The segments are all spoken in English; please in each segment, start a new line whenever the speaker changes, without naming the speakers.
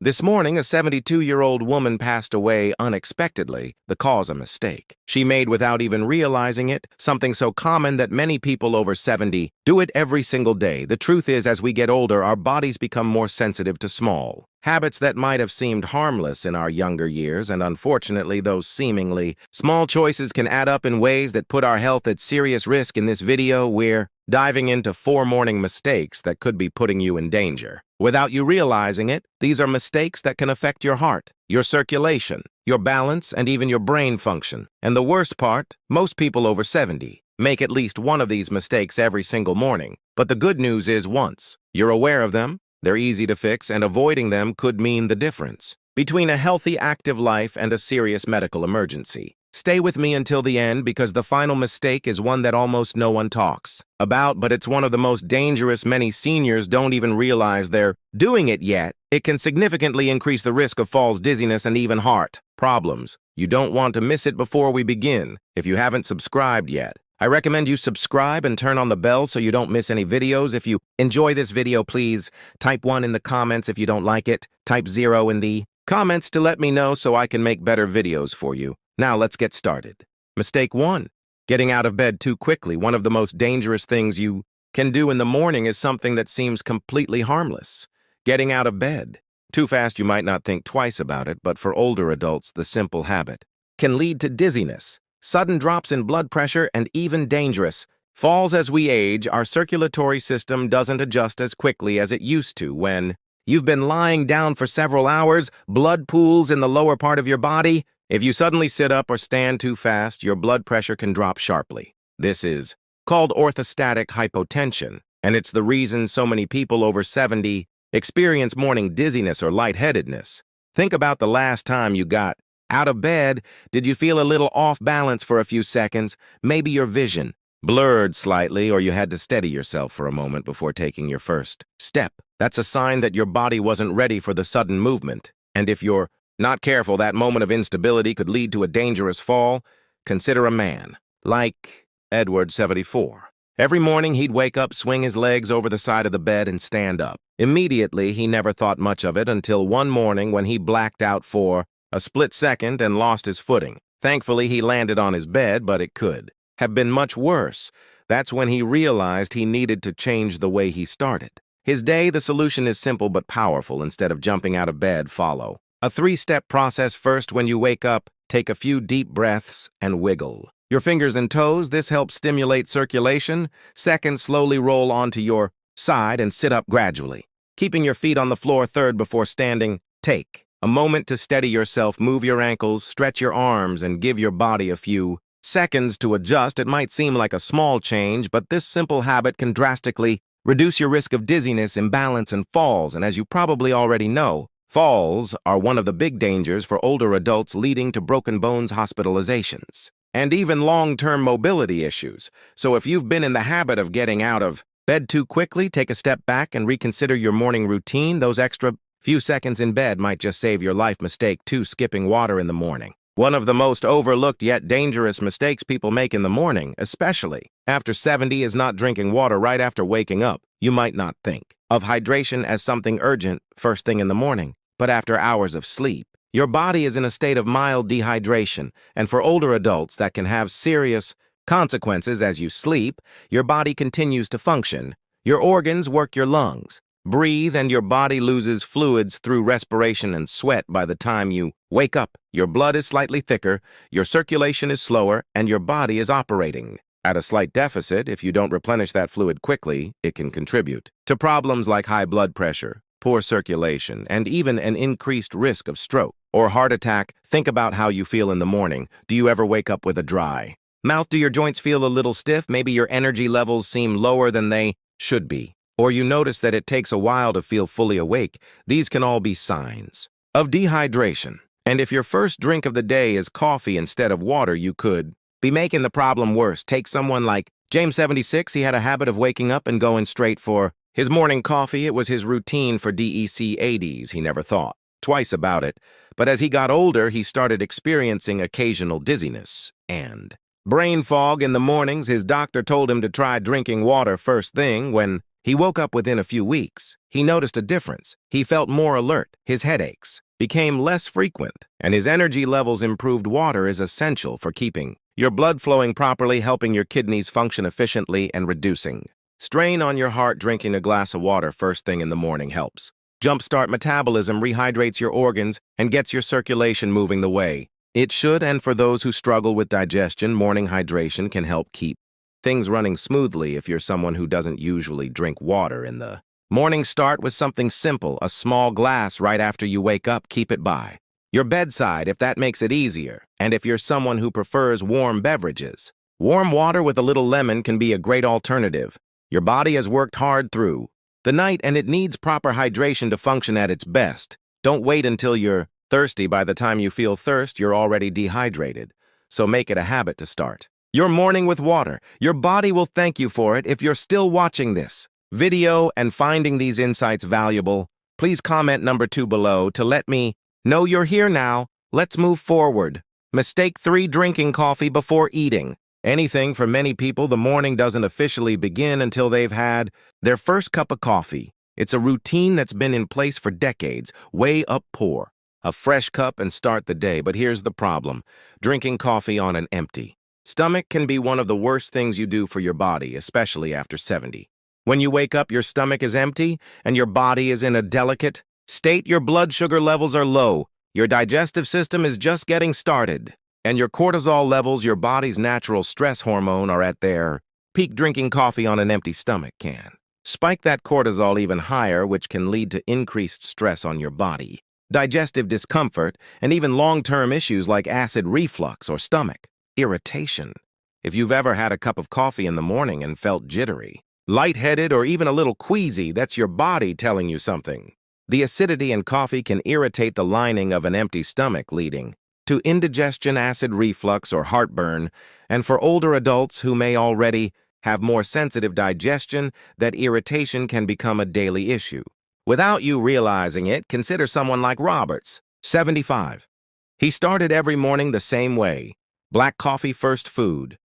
This morning, a 72-year-old woman passed away unexpectedly, the cause a mistake she made without even realizing it, something so common that many people over 70 do it every single day. The truth is, as we get older, our bodies become more sensitive to small habits that might have seemed harmless in our younger years, and unfortunately, those seemingly small choices can add up in ways that put our health at serious risk. In this video, we're diving into 4 morning mistakes that could be putting you in danger. Without you realizing it, these are mistakes that can affect your heart, your circulation, your balance, and even your brain function. And the worst part, most people over 70 make at least one of these mistakes every single morning. But the good news is, once you're aware of them, they're easy to fix, and avoiding them could mean the difference between a healthy, active life and a serious medical emergency. Stay with me until the end, because the final mistake is one that almost no one talks about, but it's one of the most dangerous. Many seniors don't even realize they're doing it yet. It can significantly increase the risk of falls, dizziness, and even heart problems. You don't want to miss it. Before we begin, if you haven't subscribed yet, I recommend you subscribe and turn on the bell so you don't miss any videos. If you enjoy this video, please type 1 in the comments. If you don't like it, type 0 in the comments to let me know so I can make better videos for you. Now let's get started. Mistake 1. Getting out of bed too quickly. One of the most dangerous things you can do in the morning is something that seems completely harmless. Getting out of bed too fast. You might not think twice about it, but for older adults, the simple habit can lead to dizziness, sudden drops in blood pressure, and even dangerous falls. As we age, our circulatory system doesn't adjust as quickly as it used to. When you've been lying down for several hours, blood pools in the lower part of your body. If you suddenly sit up or stand too fast, your blood pressure can drop sharply. This is called orthostatic hypotension, and it's the reason so many people over 70 experience morning dizziness or lightheadedness. Think about the last time you got out of bed. Did you feel a little off balance for a few seconds? Maybe your vision blurred slightly, or you had to steady yourself for a moment before taking your first step. That's a sign that your body wasn't ready for the sudden movement. And if you're not careful, that moment of instability could lead to a dangerous fall. Consider a man like Edward, 74. Every morning he'd wake up, swing his legs over the side of the bed, and stand up. Immediately, he never thought much of it until one morning when he blacked out for a split second and lost his footing. Thankfully, he landed on his bed, but it could have been much worse. That's when he realized he needed to change the way he started his day. The solution is simple but powerful. Instead of jumping out of bed, follow a 3-step process. First, when you wake up, take a few deep breaths and wiggle your fingers and toes. This helps stimulate circulation. Second, slowly roll onto your side and sit up gradually, keeping your feet on the floor. Third, before standing, take a moment to steady yourself. Move your ankles, stretch your arms, and give your body a few seconds to adjust. It might seem like a small change, but this simple habit can drastically reduce your risk of dizziness, imbalance, and falls. And as you probably already know, falls are one of the big dangers for older adults, leading to broken bones, hospitalizations, and even long-term mobility issues. So if you've been in the habit of getting out of bed too quickly, take a step back and reconsider your morning routine. Those extra few seconds in bed might just save your life. Mistake 2. Skipping water in the morning. One of the most overlooked yet dangerous mistakes people make in the morning, especially after 70, is not drinking water right after waking up. You might not think of hydration as something urgent first thing in the morning, but after hours of sleep, your body is in a state of mild dehydration, and for older adults, that can have serious consequences. As you sleep, your body continues to function. Your organs work, your lungs breathe, and your body loses fluids through respiration and sweat. By the time you wake up, your blood is slightly thicker, your circulation is slower, and your body is operating at a slight deficit. If you don't replenish that fluid quickly, it can contribute to problems like high blood pressure, poor circulation, and even an increased risk of stroke or heart attack. Think about how you feel in the morning. Do you ever wake up with a dry mouth? Do your joints feel a little stiff? Maybe your energy levels seem lower than they should be, or you notice that it takes a while to feel fully awake. These can all be signs of dehydration. And if your first drink of the day is coffee instead of water, you could be making the problem worse. Take someone like James, 76. He had a habit of waking up and going straight for his morning coffee. It was his routine for DEC 80s. He never thought twice about it. But as he got older, he started experiencing occasional dizziness and brain fog in the mornings. His doctor told him to try drinking water first thing. When He woke up within a few weeks. He noticed a difference. He felt more alert. His headaches became less frequent, and his energy levels improved. Water is essential for keeping your blood flowing properly, helping your kidneys function efficiently, and reducing strain on your heart. Drinking a glass of water first thing in the morning helps jumpstart metabolism, rehydrates your organs, and gets your circulation moving the way it should. And for those who struggle with digestion, morning hydration can help keep things running smoothly. If you're someone who doesn't usually drink water in the morning, start with something simple, a small glass right after you wake up. Keep it by your bedside if that makes it easier. And if you're someone who prefers warm beverages, warm water with a little lemon can be a great alternative. Your body has worked hard through the night and it needs proper hydration to function at its best. Don't wait until you're thirsty. By the time you feel thirst, you're already dehydrated. So make it a habit to start your morning with water. Your body will thank you for it. If you're still watching this video and finding these insights valuable, please comment number 2 below to let me know you're here now. Let's move forward. Mistake 3: drinking coffee before eating anything. For many people, the morning doesn't officially begin until they've had their first cup of coffee. It's a routine that's been in place for decades. Way up, pour a fresh cup and start the day. But here's the problem. Drinking coffee on an empty stomach can be one of the worst things you do for your body, especially after 70. When you wake up, your stomach is empty and your body is in a delicate state. Your blood sugar levels are low. Your digestive system is just getting started. And your cortisol levels, your body's natural stress hormone, are at their peak. Drinking coffee on an empty stomach can spike that cortisol even higher, which can lead to increased stress on your body, digestive discomfort, and even long-term issues like acid reflux or stomach irritation. If you've ever had a cup of coffee in the morning and felt jittery, lightheaded, or even a little queasy, that's your body telling you something. The acidity in coffee can irritate the lining of an empty stomach, leading to indigestion, acid reflux, or heartburn. And for older adults who may already have more sensitive digestion, that irritation can become a daily issue. Without you realizing it, consider someone like Roberts, 75. He started every morning the same way: black coffee first food.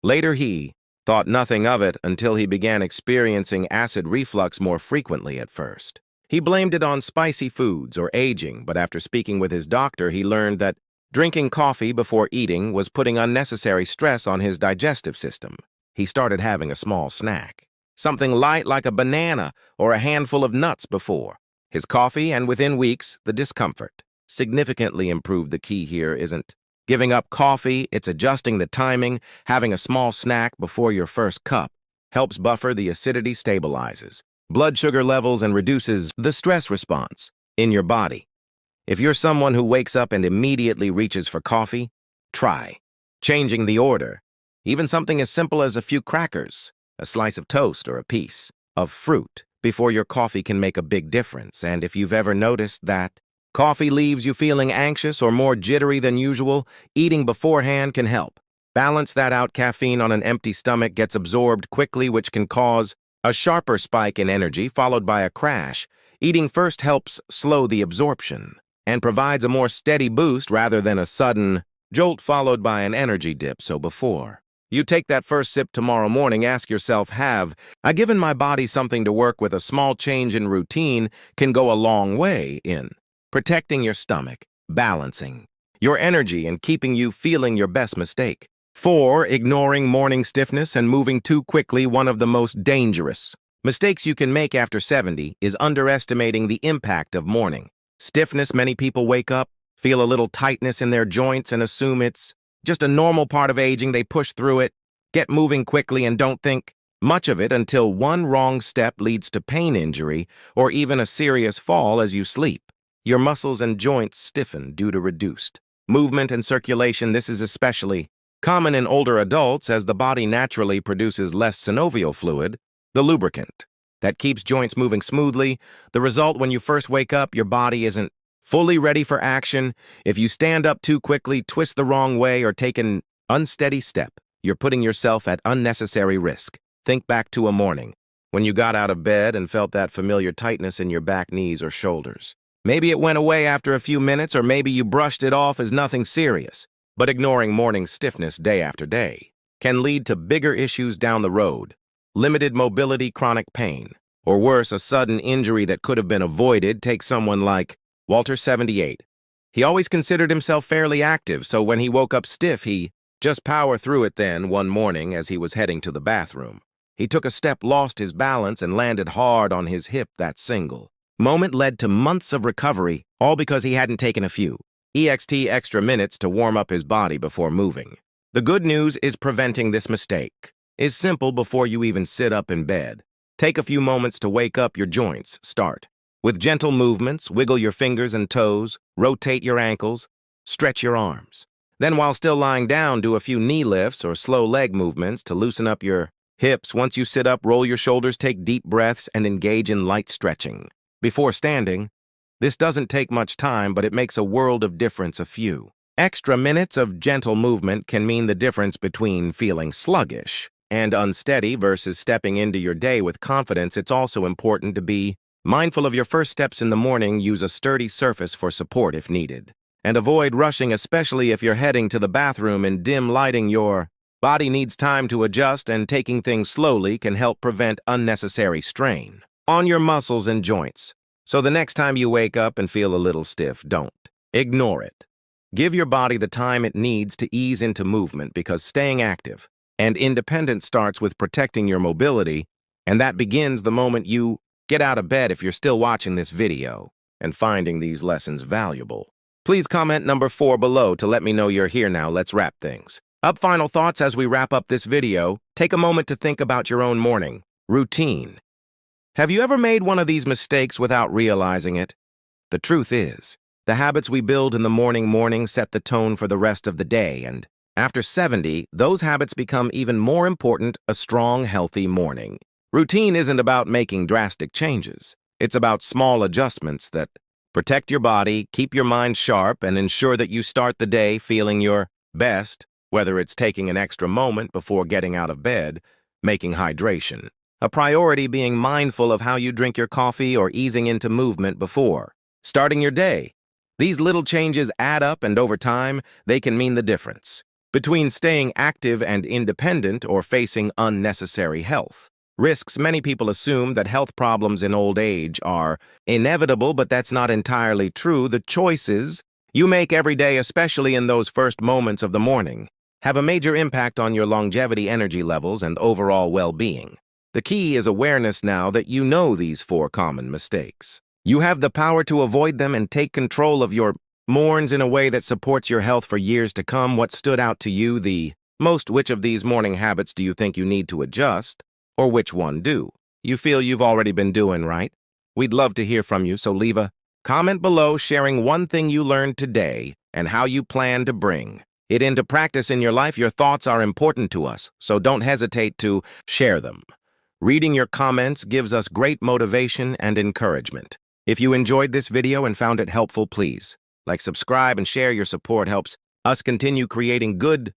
Later he thought nothing of it until he began experiencing acid reflux more frequently. At first, he blamed it on spicy foods or aging, but after speaking with his doctor, he learned that drinking coffee before eating was putting unnecessary stress on his digestive system. He started having a small snack, something light like a banana or a handful of nuts before his coffee, and within weeks, the discomfort significantly improved. The key here isn't giving up coffee, it's adjusting the timing. Having a small snack before your first cup helps buffer the acidity, stabilizes blood sugar levels, and reduces the stress response in your body. If you're someone who wakes up and immediately reaches for coffee, try changing the order. Even something as simple as a few crackers, a slice of toast, or a piece of fruit before your coffee can make a big difference. And if you've ever noticed that coffee leaves you feeling anxious or more jittery than usual, eating beforehand can help balance that out. Caffeine on an empty stomach gets absorbed quickly, which can cause a sharper spike in energy followed by a crash. Eating first helps slow the absorption and provides a more steady boost rather than a sudden jolt followed by an energy dip. So before you take that first sip tomorrow morning, ask yourself, have I given my body something to work with? A small change in routine can go a long way in protecting your stomach, balancing your energy, and keeping you feeling your best. Mistake 4: ignoring morning stiffness and moving too quickly. One of the most dangerous mistakes you can make after 70 is underestimating the impact of morning stiffness. Many people wake up, feel a little tightness in their joints, and assume it's just a normal part of aging. They push through it, get moving quickly, and don't think much of it until one wrong step leads to pain, injury, or even a serious fall. As you sleep, your muscles and joints stiffen due to reduced movement and circulation. This is especially common in older adults, as the body naturally produces less synovial fluid, the lubricant that keeps joints moving smoothly. The result: when you first wake up, your body isn't fully ready for action. If you stand up too quickly, twist the wrong way, or take an unsteady step, you're putting yourself at unnecessary risk. Think back to a morning when you got out of bed and felt that familiar tightness in your back, knees, or shoulders. Maybe it went away after a few minutes, or maybe you brushed it off as nothing serious. But ignoring morning stiffness day after day can lead to bigger issues down the road: limited mobility, chronic pain, Or worse, a sudden injury that could have been avoided. Take someone like Walter, 78. He always considered himself fairly active, so when he woke up stiff, he just powered through it. Then, one morning, as he was heading to the bathroom, he took a step, lost his balance, and landed hard on his hip. That single moment led to months of recovery, all because he hadn't taken a few extra minutes to warm up his body before moving. The good news is preventing this mistake is simple before you even sit up in bed. Take a few moments to wake up your joints. Start with gentle movements. Wiggle your fingers and toes, rotate your ankles, stretch your arms. Then while still lying down, do a few knee lifts or slow leg movements to loosen up your hips. Once you sit up, roll your shoulders, take deep breaths, and engage in light stretching. Before standing, this doesn't take much time, but it makes a world of difference. A few extra minutes of gentle movement can mean the difference between feeling sluggish and unsteady versus stepping into your day with confidence. It's also important to be mindful of your first steps in the morning. Use a sturdy surface for support if needed. And avoid rushing, especially if you're heading to the bathroom in dim lighting. Your body needs time to adjust, and taking things slowly can help prevent unnecessary strain on your muscles and joints. So the next time you wake up and feel a little stiff, don't ignore it. Give your body the time it needs to ease into movement, because staying active and independent starts with protecting your mobility, and that begins the moment you get out of bed. If you're still watching this video and finding these lessons valuable, please comment number 4 below to let me know you're here. Now let's wrap things up. Final thoughts as we wrap up this video. Take a moment to think about your own morning routine. Have you ever made one of these mistakes without realizing it? The truth is, the habits we build in the morning set the tone for the rest of the day, and after 70, those habits become even more important. A strong, healthy morning routine isn't about making drastic changes. It's about small adjustments that protect your body, keep your mind sharp, and ensure that you start the day feeling your best, whether it's taking an extra moment before getting out of bed, making hydration a priority, being mindful of how you drink your coffee, or easing into movement before starting your day. These little changes add up, and over time, they can mean the difference between staying active and independent or facing unnecessary health risks. Many people assume that health problems in old age are inevitable, but that's not entirely true. The choices you make every day, especially in those first moments of the morning, have a major impact on your longevity, energy levels, and overall well-being. The key is awareness. Now that you know these 4 common mistakes, you have the power to avoid them and take control of your morns in a way that supports your health for years to come. What stood out to you the most? Which of these morning habits do you think you need to adjust? Or which one do you feel you've already been doing right? We'd love to hear from you, so leave a comment below sharing one thing you learned today and how you plan to bring it into practice in your life. Your thoughts are important to us, so don't hesitate to share them. Reading your comments gives us great motivation and encouragement. If you enjoyed this video and found it helpful, please like, subscribe, and share. Your support helps us continue creating good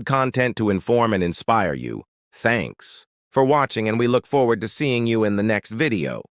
content to inform and inspire you. Thanks for watching, and we look forward to seeing you in the next video.